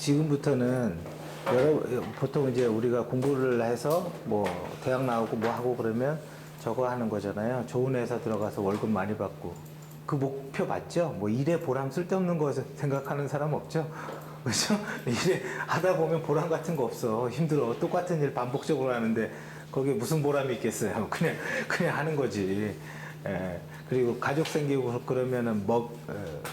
지금부터는 보통 이제 우리가 공부를 해서 뭐 대학 나오고 뭐 하고 그러면 저거 하는 거잖아요. 좋은 회사 들어가서 월급 많이 받고. 그 목표 맞죠? 뭐 일에 보람 쓸데없는 거 생각하는 사람 없죠? 그렇죠? 일에 하다 보면 보람 같은 거 없어. 힘들어. 똑같은 일 반복적으로 하는데 거기에 무슨 보람이 있겠어요? 그냥 하는 거지. 예. 그리고 가족 생기고 그러면은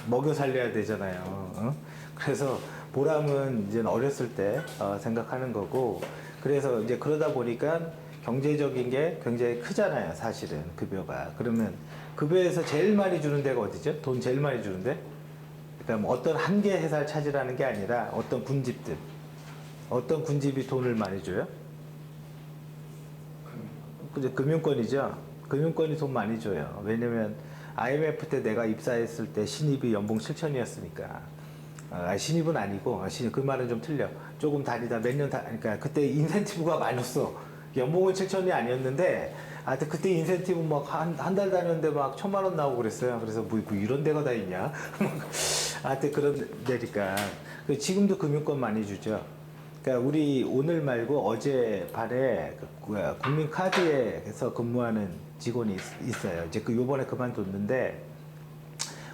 먹여 살려야 되잖아요. 어? 그래서 보람은 이제 어렸을 때 생각하는 거고, 그래서 이제 그러다 보니까 경제적인 게 굉장히 크잖아요, 사실은 급여가. 그러면 급여에서 제일 많이 주는 데가 어디죠? 돈 제일 많이 주는데? 그러니까 뭐 어떤 한 개 회사를 차지하는 게 아니라 어떤 군집들, 어떤 군집이 돈을 많이 줘요? 그죠? 금융권이죠. 금융권이 돈 많이 줘요. 왜냐면 IMF 때 내가 입사했을 때 신입이 연봉 7천이었으니까. 신입은 아니고, 그 말은 좀 틀려. 조금 다니다 몇 년 그러니까 그때 인센티브가 많았어. 연봉은 7천이 아니었는데, 하여튼 그때 인센티브 막 한 달 다녔는데 막 1,000만 원 나오고 그랬어요. 그래서 뭐 이런 데가 다 있냐? 하여튼 그런 데니까. 지금도 금융권 많이 주죠. 그러니까 우리 오늘 말고 어제 반에 국민카드에서 근무하는 직원이 있어요. 이제 요번에 그만뒀는데,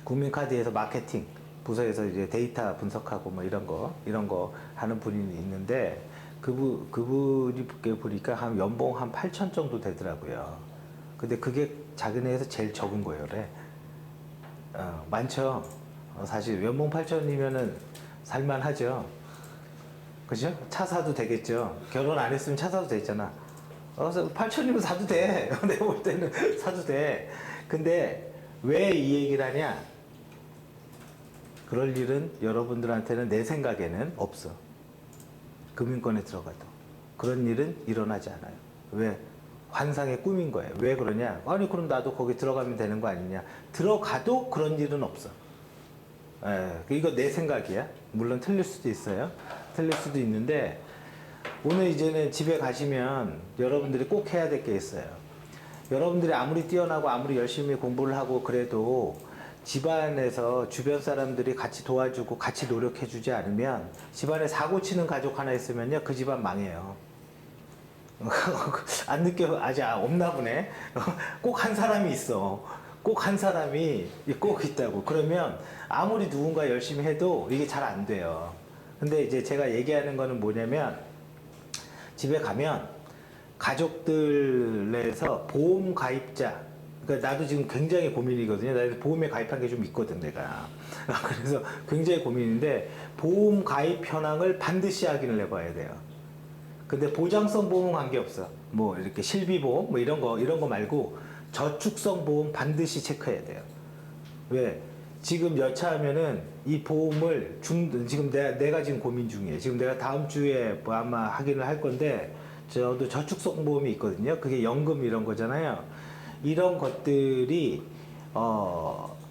국민카드에서 마케팅 부서에서 이제 데이터 분석하고 뭐 이런 거 하는 분이 있는데, 그분이 보니까 한 연봉 한 8천 정도 되더라고요. 근데 그게 작은 회에서 제일 적은 거예요, 그래. 많죠. 사실 연봉 8천이면은 살만하죠. 그죠? 차 사도 되겠죠. 결혼 안 했으면 차 사도 되잖아. 그래서 8천이면 사도 돼. 내가 볼 때는 사도 돼. 근데 왜 이 얘기를 하냐? 그럴 일은 여러분들한테는 내 생각에는 없어. 금융권에 들어가도. 그런 일은 일어나지 않아요. 왜? 환상의 꿈인 거예요. 왜 그러냐? 아니, 그럼 나도 거기 들어가면 되는 거 아니냐? 들어가도 그런 일은 없어. 이거 내 생각이야. 물론 틀릴 수도 있어요. 틀릴 수도 있는데, 오늘 이제는 집에 가시면 여러분들이 꼭 해야 될 게 있어요. 여러분들이 아무리 뛰어나고 아무리 열심히 공부를 하고 그래도 집안에서 주변 사람들이 같이 도와주고 같이 노력해주지 않으면, 집안에 사고 치는 가족 하나 있으면요, 그 집안 망해요. 안 아직 없나 보네. 꼭 한 사람이 있어. 꼭 한 사람이 꼭 있다고. 그러면 아무리 누군가 열심히 해도 이게 잘 안 돼요. 근데 이제 제가 얘기하는 거는 뭐냐면, 집에 가면 가족들에서 보험 가입자, 그러니까 나도 지금 굉장히 고민이거든요. 나 보험에 가입한 게 좀 있거든, 내가. 그래서 굉장히 고민인데, 보험 가입 현황을 반드시 확인을 해봐야 돼요. 근데 보장성 보험은 관계없어. 뭐 이렇게 실비보험 뭐 이런 거 말고 저축성 보험 반드시 체크해야 돼요. 왜? 지금 여차하면은 이 보험을 지금 내가 지금 고민 중이에요. 지금 내가 다음 주에 뭐 아마 확인을 할 건데, 저도 저축성 보험이 있거든요. 그게 연금 이런 거잖아요. 이런 것들이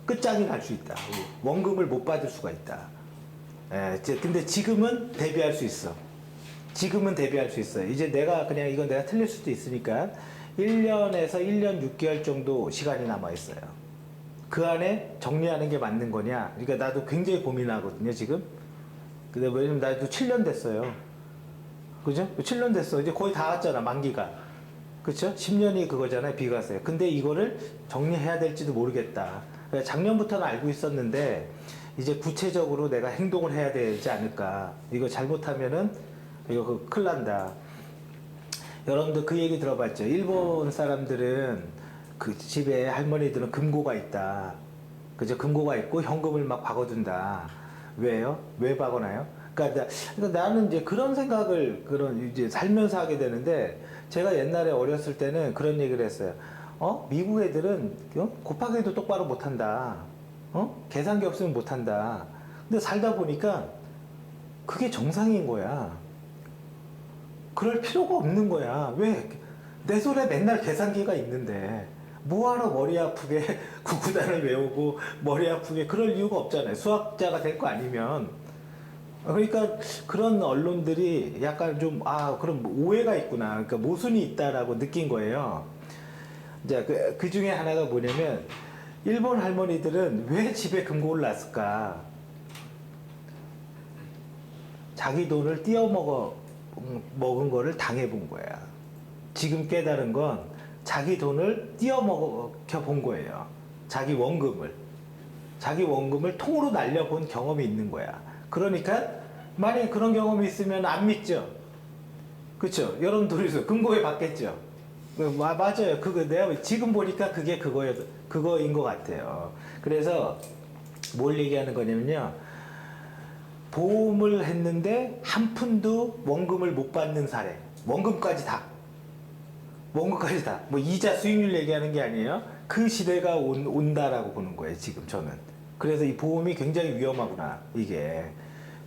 끝장이 날 수 있다. 원금을 못 받을 수가 있다. 근데 지금은 대비할 수 있어. 지금은 대비할 수 있어요. 이제 그냥 이건 내가 틀릴 수도 있으니까 1년에서 1년 6개월 정도 시간이 남아 있어요. 그 안에 정리하는 게 맞는 거냐? 그러니까 나도 굉장히 고민하거든요, 지금. 근데 왜냐면 나도 7년 됐어요. 그죠? 7년 됐어. 이제 거의 다 왔잖아, 만기가. 그쵸? 10년이 그거잖아요, 비과세. 근데 이거를 정리해야 될지도 모르겠다. 그러니까 작년부터는 알고 있었는데, 이제 구체적으로 내가 행동을 해야 되지 않을까. 이거 잘못하면은, 이거 큰일 난다. 여러분들 그 얘기 들어봤죠? 일본 사람들은 그 집에 할머니들은 금고가 있다. 그죠? 금고가 있고 현금을 막 박아둔다. 왜요? 왜 박아놔요? 그러니까 나는 이제 그런 생각을 이제 살면서 하게 되는데, 제가 옛날에 어렸을 때는 그런 얘기를 했어요. 미국 애들은 곱하기도 똑바로 못한다. 계산기 없으면 못한다. 근데 살다 보니까 그게 정상인 거야. 그럴 필요가 없는 거야. 왜? 내 손에 맨날 계산기가 있는데 뭐하러 머리 아프게 구구단을 외우고 머리 아프게 그럴 이유가 없잖아요. 수학자가 될 거 아니면. 그러니까 그런 언론들이 약간 좀 그럼 오해가 있구나. 그러니까 모순이 있다라고 느낀 거예요. 이제 그 중에 하나가 뭐냐면, 일본 할머니들은 왜 집에 금고를 놨을까? 자기 돈을 먹은 거를 당해본 거야. 지금 깨달은 건 자기 돈을 띄어먹혀 본 거예요. 자기 원금을 통으로 날려본 경험이 있는 거야. 그러니까 만약에 그런 경험이 있으면 안 믿죠. 그렇죠? 여러분 둘이서 금고에 받겠죠. 맞아요. 그거 내가 지금 보니까 그게 그거인 것 같아요. 그래서 뭘 얘기하는 거냐면요. 보험을 했는데 한 푼도 원금을 못 받는 사례. 원금까지 다. 뭐 이자 수익률 얘기하는 게 아니에요. 그 시대가 온다라고 보는 거예요. 지금 저는. 그래서 이 보험이 굉장히 위험하구나. 이게.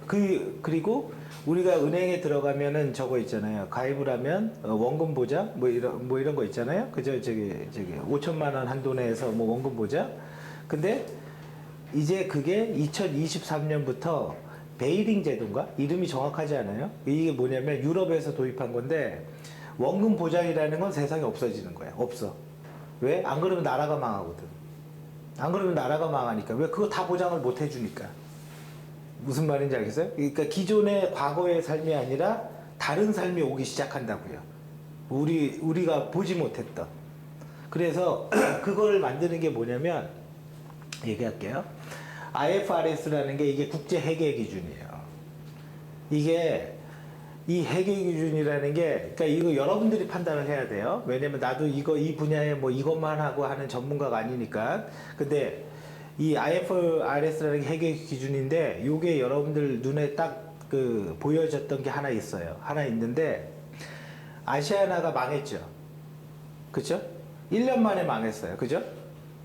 그리고 우리가 은행에 들어가면은 저거 있잖아요. 가입을 하면 원금 보장 뭐 이런 거 있잖아요. 그죠? 저기 5천만 원 한도 내에서 뭐 원금 보장. 근데 이제 그게 2023년부터 베이링 제도인가? 이름이 정확하지 않아요? 이게 뭐냐면 유럽에서 도입한 건데 원금 보장이라는 건 세상에 없어지는 거야. 없어. 왜? 안 그러면 나라가 망하거든. 안 그러면 나라가 망하니까. 왜? 그거 다 보장을 못 해주니까. 무슨 말인지 알겠어요? 그러니까 기존의 과거의 삶이 아니라 다른 삶이 오기 시작한다고요. 우리가 보지 못했던. 그래서 그걸 만드는 게 뭐냐면 얘기할게요. IFRS라는 게 이게 국제 회계 기준이에요. 이게 이 회계 기준이라는 게 그러니까 이거 여러분들이 판단을 해야 돼요. 왜냐면 나도 이 분야에 뭐 이것만 하고 하는 전문가가 아니니까. 근데 이 IFRS라는 게 회계 기준인데 요게 여러분들 눈에 딱 그 보여졌던 게 하나 있어요. 하나 있는데 아시아나가 망했죠. 그죠? 1년 만에 망했어요. 그죠?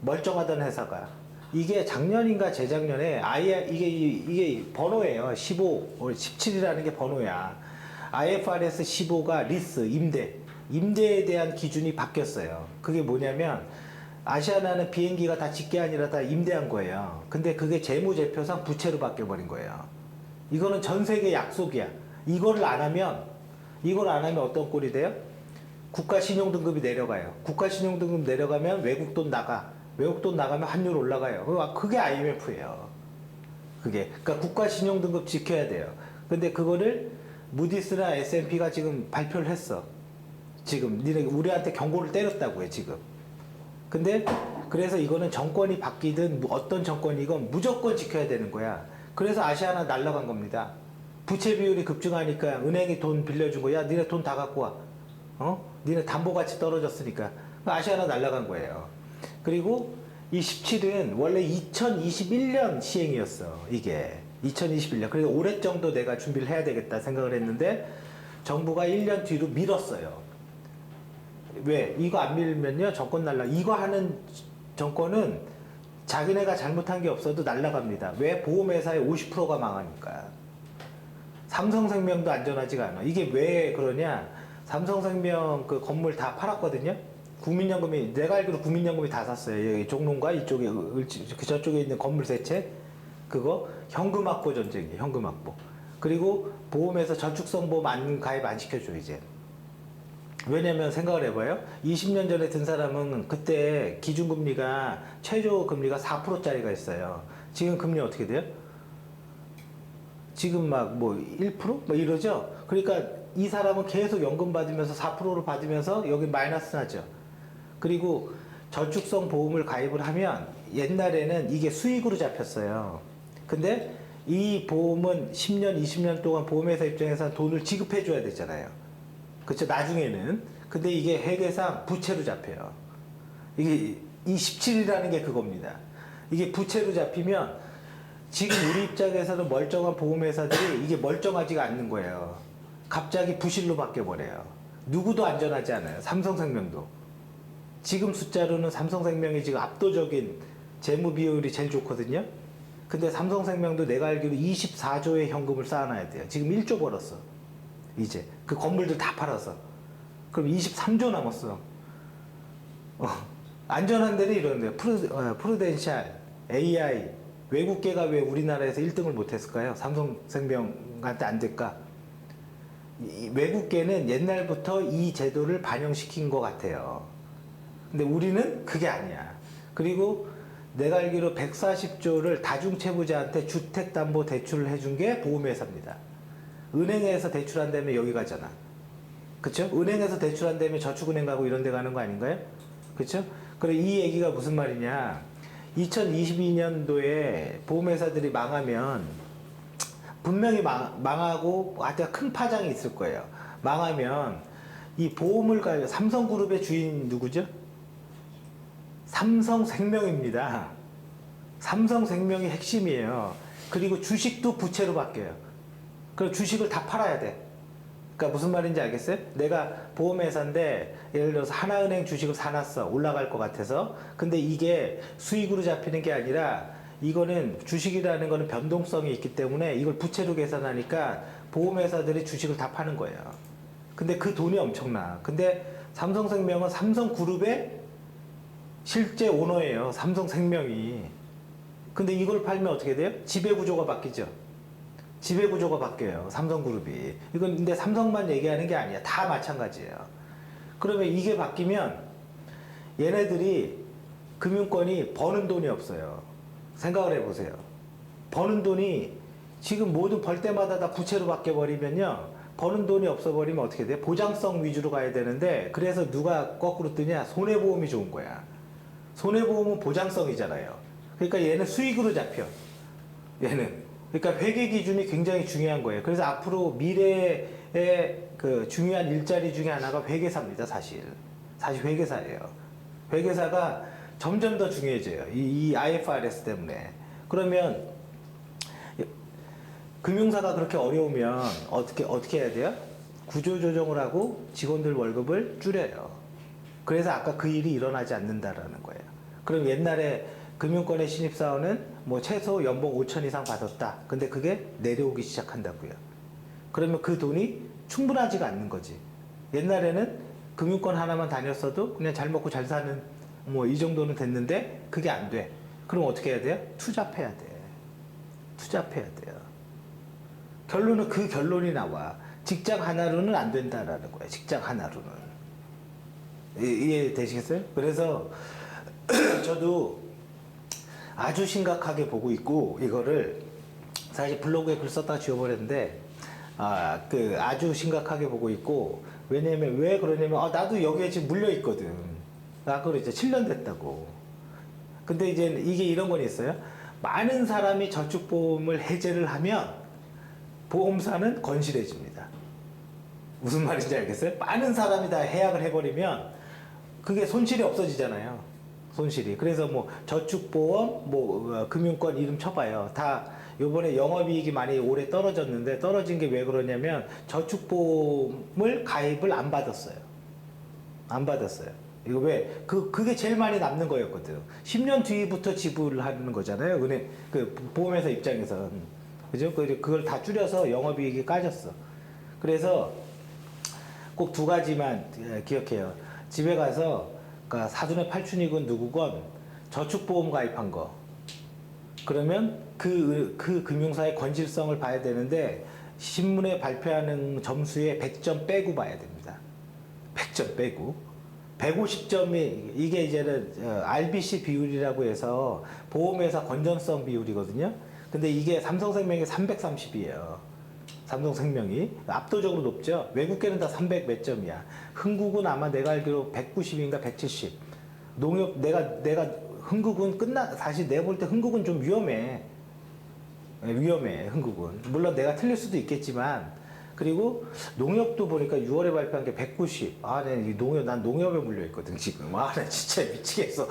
멀쩡하던 회사가. 이게 작년인가 재작년에 이게 번호예요. 15, 17이라는 게 번호야. IFRS 15가 리스, 임대에 대한 기준이 바뀌었어요. 그게 뭐냐면 아시아나는 비행기가 다 직계 아니라 다 임대한 거예요. 근데 그게 재무제표상 부채로 바뀌어버린 거예요. 이거는 전 세계 약속이야. 이걸 안 하면 어떤 꼴이 돼요? 국가 신용등급이 내려가요. 국가 신용등급 내려가면 외국 돈 나가. 외국 돈 나가면 환율 올라가요. 그게 IMF예요. 그러니까 국가 신용등급 지켜야 돼요. 근데 그거를 무디스나 S&P가 지금 발표를 했어. 지금 우리한테 경고를 때렸다고요, 지금. 근데 그래서 이거는 정권이 바뀌든 어떤 정권이건 무조건 지켜야 되는 거야. 그래서 아시아나 날라간 겁니다. 부채 비율이 급증하니까 은행이 돈 빌려준 거야. 니네 돈 다 갖고 와. 니네 담보가치 떨어졌으니까. 아시아나 날라간 거예요. 그리고 이 17은 원래 2021년 시행이었어. 이게 2021년. 그래서 올해 정도 내가 준비를 해야 되겠다 생각을 했는데 정부가 1년 뒤로 미뤘어요. 왜? 이거 안 밀면요 정권 이거 하는 정권은 자기네가 잘못한 게 없어도 날라갑니다. 왜? 보험회사의 50%가 망하니까. 삼성생명도 안전하지가 않아. 이게 왜 그러냐? 삼성생명 그 건물 다 팔았거든요. 국민연금이 내가 알기로 국민연금이 다 샀어요. 여기 종로인가 이쪽에 저쪽에 있는 건물 세 채 그거 현금 확보 전쟁이에요. 현금 확보. 그리고 보험에서 저축성 보험 가입 안 시켜줘 이제. 왜냐면 생각을 해봐요. 20년 전에 든 사람은 그때 기준금리가 최저 금리가 4%짜리가 있어요. 지금 금리 어떻게 돼요? 지금 막 뭐 1%? 뭐 이러죠? 그러니까 이 사람은 계속 연금 받으면서 4%를 받으면서 여기 마이너스 나죠. 그리고 저축성 보험을 가입을 하면 옛날에는 이게 수익으로 잡혔어요. 근데 이 보험은 10년, 20년 동안 보험회사 입장에서 돈을 지급해 줘야 되잖아요. 그렇죠. 나중에는. 근데 이게 회계상 부채로 잡혀요. 이게 이 17이라는 게 그겁니다. 이게 부채로 잡히면 지금 우리 입장에서는 멀쩡한 보험회사들이 이게 멀쩡하지가 않는 거예요. 갑자기 부실로 바뀌어버려요. 누구도 안전하지 않아요. 삼성생명도. 지금 숫자로는 삼성생명이 지금 압도적인 재무 비율이 제일 좋거든요. 근데 삼성생명도 내가 알기로 24조의 현금을 쌓아놔야 돼요. 지금 1조 벌었어. 이제 그 건물들 다 팔아서. 그럼 23조 남았어. 안전한 데는 이런 데요. 프루덴셜, AI, 외국계가 왜 우리나라에서 1등을 못했을까요? 삼성생명한테 안 될까? 외국계는 옛날부터 이 제도를 반영시킨 것 같아요. 근데 우리는 그게 아니야. 그리고 내가 알기로 140조를 다중채무자한테 주택담보대출을 해준 게 보험회사입니다. 은행에서 대출한다면 여기 가잖아. 그쵸? 은행에서 대출한다면 저축은행 가고 이런 데 가는 거 아닌가요? 그쵸? 그래, 이 얘기가 무슨 말이냐. 2022년도에 보험회사들이 망하면 분명히 망하고 하여튼 큰 파장이 있을 거예요. 망하면 이 보험을 가요. 삼성그룹의 주인 누구죠? 삼성생명입니다. 삼성생명이 핵심이에요. 그리고 주식도 부채로 바뀌어요. 그럼 주식을 다 팔아야 돼. 그러니까 무슨 말인지 알겠어요? 내가 보험회사인데 예를 들어서 하나은행 주식을 사놨어. 올라갈 것 같아서. 근데 이게 수익으로 잡히는 게 아니라 이거는 주식이라는 거는 변동성이 있기 때문에 이걸 부채로 계산하니까 보험회사들이 주식을 다 파는 거예요. 근데 그 돈이 엄청나. 근데 삼성생명은 삼성그룹의 실제 오너예요. 삼성생명이. 근데 이걸 팔면 어떻게 돼요? 지배구조가 바뀌죠. 지배구조가 바뀌어요. 삼성그룹이. 이건 근데 삼성만 얘기하는 게 아니야. 다 마찬가지예요. 그러면 이게 바뀌면 얘네들이 금융권이 버는 돈이 없어요. 생각을 해보세요. 버는 돈이 지금 모두 벌 때마다 다 부채로 바뀌어버리면요. 버는 돈이 없어버리면 어떻게 돼? 보장성 위주로 가야 되는데 그래서 누가 거꾸로 뜨냐? 손해보험이 좋은 거야. 손해보험은 보장성이잖아요. 그러니까 얘는 수익으로 잡혀. 얘는. 그러니까 회계 기준이 굉장히 중요한 거예요. 그래서 앞으로 미래의 그 중요한 일자리 중에 하나가 회계사입니다, 사실. 사실 회계사예요. 회계사가 점점 더 중요해져요. 이 IFRS 때문에. 그러면 금융사가 그렇게 어려우면 어떻게 해야 돼요? 구조조정을 하고 직원들 월급을 줄여요. 그래서 아까 그 일이 일어나지 않는다라는 거예요. 그럼 옛날에 금융권의 신입사원은 뭐 최소 연봉 5천 이상 받았다. 근데 그게 내려오기 시작한다고요. 그러면 그 돈이 충분하지가 않는 거지. 옛날에는 금융권 하나만 다녔어도 그냥 잘 먹고 잘 사는 뭐 이 정도는 됐는데 그게 안 돼. 그럼 어떻게 해야 돼요? 투잡해야 돼. 투잡해야 돼요. 결론은 그 결론이 나와. 직장 하나로는 안 된다라는 거예요. 직장 하나로는. 이해되시겠어요? 그래서 저도 아주 심각하게 보고 있고 이거를 사실 블로그에 글 썼다가 지워버렸는데 아주 심각하게 보고 있고 왜냐면 왜 그러냐면 나도 여기에 지금 물려 있거든. 아까 이제 7년 됐다고. 근데 이제 이게 이런 건 있어요. 많은 사람이 저축보험을 해제를 하면 보험사는 건실해집니다. 무슨 말인지 알겠어요? 많은 사람이 다 해약을 해버리면 그게 손실이 없어지잖아요. 손실이. 그래서 뭐 저축보험, 뭐 금융권 이름 쳐봐요. 다 요번에 영업이익이 많이 올해 떨어졌는데 떨어진 게 왜 그러냐면 저축보험을 가입을 안 받았어요. 안 받았어요. 이거 왜? 그게 제일 많이 남는 거였거든. 10년 뒤부터 지불하는 거잖아요. 은행, 그 보험회사 입장에서는. 그죠? 그걸 다 줄여서 영업이익이 까졌어. 그래서 꼭 두 가지만 기억해요. 집에 가서 그러니까 사돈의 팔촌이건 누구건 저축보험 가입한 거. 그러면 그 금융사의 건실성을 봐야 되는데 신문에 발표하는 점수에 100점 빼고 봐야 됩니다. 100점 빼고. 150점이 이게 이제는 RBC 비율이라고 해서 보험회사 건전성 비율이거든요. 근데 이게 삼성생명이 330이에요. 삼성생명이 압도적으로 높죠. 외국계는 다 300 몇 점이야. 흥국은 아마 내가 알기로 190인가 170. 농협 내가 흥국은 사실 내가 볼 때 흥국은 좀 위험해. 위험해 흥국은. 물론 내가 틀릴 수도 있겠지만 그리고 농협도 보니까 6월에 발표한 게 190. 난 농협에 물려있거든, 지금. 나 진짜 미치겠어.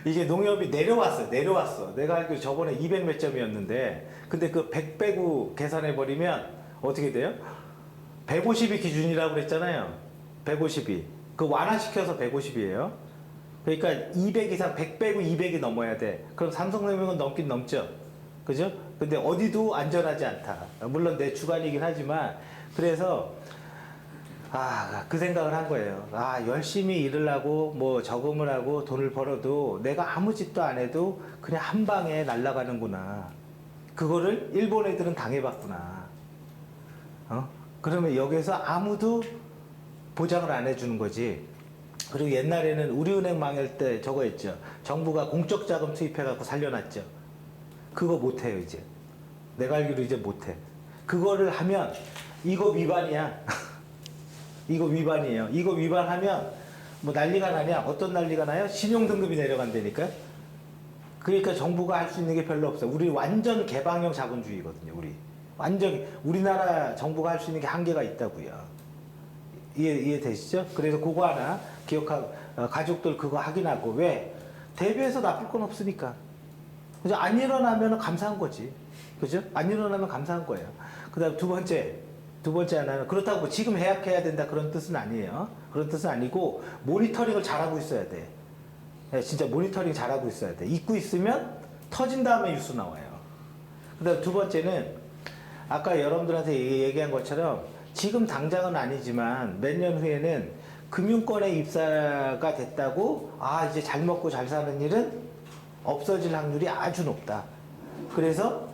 이게 농협이 내려왔어. 내가 알기로 저번에 200 몇 점이었는데, 근데 그 100 빼고 계산해버리면 어떻게 돼요? 150이 기준이라고 그랬잖아요. 150이. 그 완화시켜서 150이에요. 그러니까 200 이상, 100 빼고 200이 넘어야 돼. 그럼 삼성생명은 넘긴 넘죠. 그죠? 근데 어디도 안전하지 않다. 물론 내 주관이긴 하지만 그래서 그 생각을 한 거예요. 열심히 일을 하고 뭐 저금을 하고 돈을 벌어도 내가 아무 짓도 안 해도 그냥 한 방에 날아가는구나. 그거를 일본 애들은 당해봤구나. 그러면 여기서 아무도 보장을 안 해주는 거지. 그리고 옛날에는 우리은행 망할 때 저거 했죠. 정부가 공적 자금 투입해갖고 살려놨죠. 그거 못해요, 이제. 내가 알기로 이제 못해. 그거를 하면 이거 위반이야. 이거 위반이에요. 이거 위반하면 뭐 난리가 나냐? 어떤 난리가 나요? 신용등급이 내려간다니까. 그러니까 정부가 할 수 있는 게 별로 없어. 우리 완전 개방형 자본주의거든요. 우리 완전 우리나라 정부가 할 수 있는 게 한계가 있다고요. 이해되시죠? 그래서 그거 하나 기억하고 가족들 그거 확인하고 왜 대비해서 나쁠 건 없으니까. 그죠? 안 일어나면 감사한 거지. 그죠? 안 일어나면 감사한 거예요. 그다음 두 번째 하나는 그렇다고 뭐 지금 해약해야 된다 그런 뜻은 아니에요. 그런 뜻은 아니고 모니터링을 잘하고 있어야 돼. 네, 진짜 모니터링 잘하고 있어야 돼. 잊고 있으면 터진 다음에 뉴스 나와요. 그다음 두 번째는 아까 여러분들한테 얘기한 것처럼 지금 당장은 아니지만 몇 년 후에는 금융권에 입사가 됐다고 이제 잘 먹고 잘 사는 일은 없어질 확률이 아주 높다. 그래서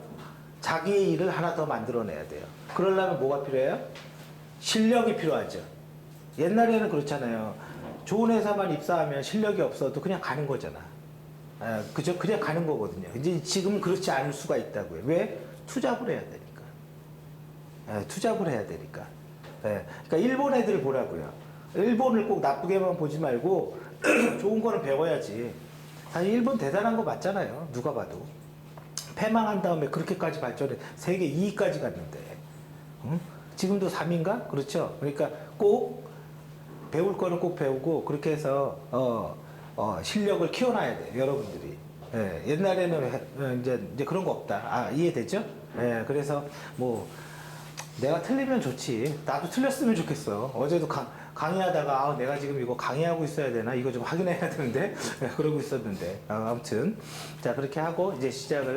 자기의 일을 하나 더 만들어내야 돼요. 그러려면 뭐가 필요해요? 실력이 필요하죠. 옛날에는 그렇잖아요. 좋은 회사만 입사하면 실력이 없어도 그냥 가는 거잖아. 그죠? 그냥 가는 거거든요. 이제 지금은 그렇지 않을 수가 있다고요. 왜? 투잡을 해야 되니까. 투잡을 해야 되니까. 그러니까 일본 애들 보라고요. 일본을 꼭 나쁘게만 보지 말고 좋은 거는 배워야지. 사실 일본 대단한 거 맞잖아요. 누가 봐도. 패망한 다음에 그렇게까지 발전해 세계 2위까지 갔는데 응? 지금도 3위인가? 그렇죠. 그러니까 꼭 배울 거는 꼭 배우고 그렇게 해서 실력을 키워놔야 돼요. 여러분들이. 옛날에는 이제 그런 거 없다. 이해되죠? 그래서 뭐 내가 틀리면 좋지. 나도 틀렸으면 좋겠어. 어제도 강의하다가 내가 지금 이거 강의하고 있어야 되나? 이거 좀 확인해야 되는데 그러고 있었는데 아무튼 자 그렇게 하고 이제 시작을